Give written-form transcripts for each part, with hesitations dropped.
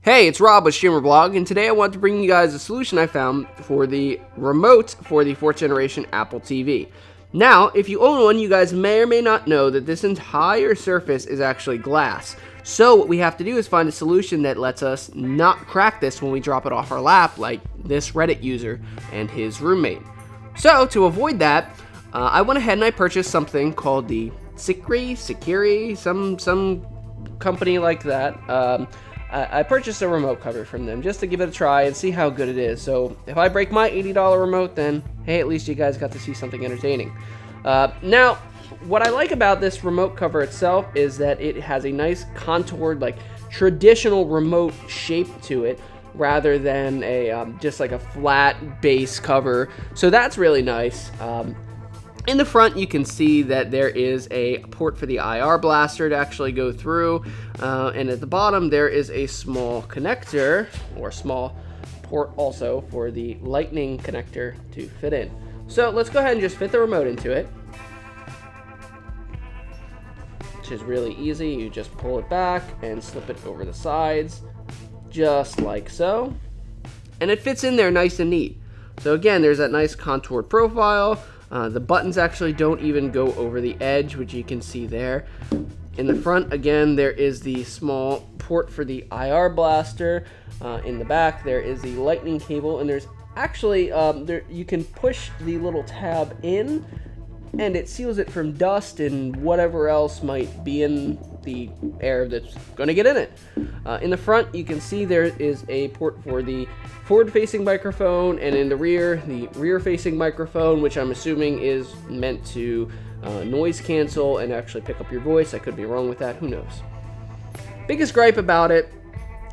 Hey, it's Rob with StreamerBlog, and today I want to bring you guys a solution I found for the remote for the 4th generation Apple TV. Now, if you own one, you guys may or may not know that this entire surface is actually glass. So what we have to do is find a solution that lets us not crack this when we drop it off our lap, like this Reddit user and his roommate. So to avoid that, I went ahead and I purchased something called the Siri, some company like that. I purchased a remote cover from them just to give it a try and see how good it is. So if I break my $80 remote, then hey, at least you guys got to see something entertaining. Now, what I like about this remote cover itself is that it has a nice contoured, like traditional remote shape to it, rather than a just like a flat base cover. So that's really nice. In the front, you can see that there is a port for the IR blaster to actually go through, and at the bottom there is a small connector, or small port also, for the lightning connector to fit in. So let's go ahead and just fit the remote into it, which is really easy. You just pull it back and slip it over the sides, just like so, and it fits in there nice and neat. So again, there's that nice contoured profile. The buttons actually don't even go over the edge, which you can see there. In the front, again, there is the small port for the IR blaster. In the back, there is the lightning cable, and there's actually, you can push the little tab in, and it seals it from dust and whatever else might be in the air that's going to get in it. In the front, you can see there is a port for the forward-facing microphone, and in the rear-facing microphone, which I'm assuming is meant to noise cancel and actually pick up your voice. I could be wrong with that, who knows. Biggest gripe about it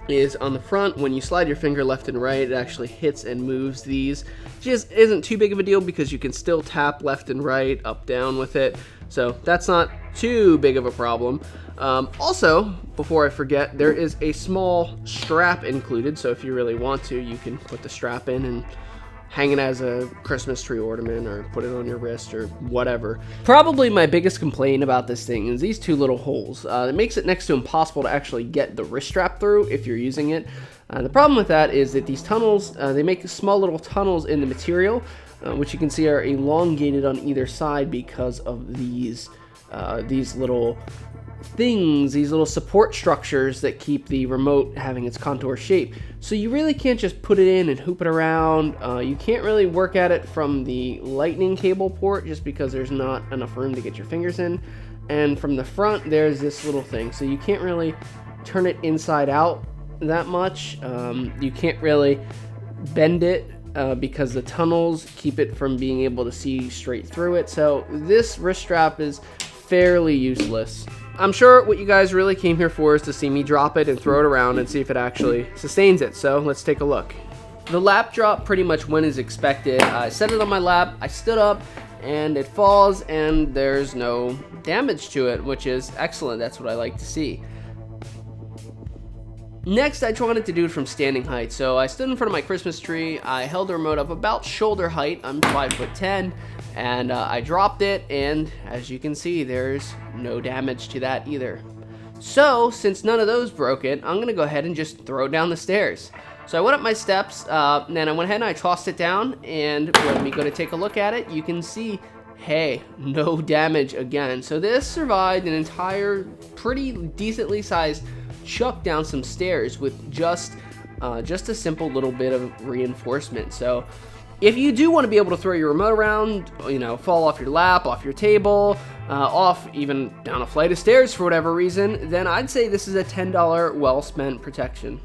is on the front, when you slide your finger left and right, it actually hits and moves these. Just isn't too big of a deal because you can still tap left and right, up, down with it. So that's not too big of a problem. Also, before I forget, there is a small strap included. So if you really want to, you can put the strap in and hang it as a Christmas tree ornament, or put it on your wrist, or whatever. Probably my biggest complaint about this thing is these two little holes. It makes it next to impossible to actually get the wrist strap through if you're using it. The problem with that is that these tunnels, they make small little tunnels in the material, which you can see are elongated on either side because of these little things, these little support structures that keep the remote having its contour shape. So you really can't just put it in and hoop it around. You can't really work at it from the lightning cable port just because there's not enough room to get your fingers in. And from the front, there's this little thing. So you can't really turn it inside out that much. You can't really bend it because the tunnels keep it from being able to see straight through it. So this wrist strap is fairly useless. I'm sure what you guys really came here for is to see me drop it and throw it around and see if it actually sustains it. So let's take a look. The lap drop pretty much went as expected. I set it on my lap, I stood up, and it falls, and there's no damage to it, which is excellent. That's what I like to see. Next, I wanted to do it from standing height. So I stood in front of my Christmas tree, I held the remote up about shoulder height, I'm 5'10", and I dropped it, and as you can see, there's no damage to that either. So, since none of those broke it, I'm gonna go ahead and just throw it down the stairs. So I went up my steps, and then I went ahead and I tossed it down, and when we go to take a look at it, you can see, hey, no damage again. So this survived an entire pretty decently sized chuck down some stairs with just a simple little bit of reinforcement. So if you do want to be able to throw your remote around, you know, fall off your lap, off your table, off even down a flight of stairs for whatever reason, then I'd say this is a $10 well spent protection.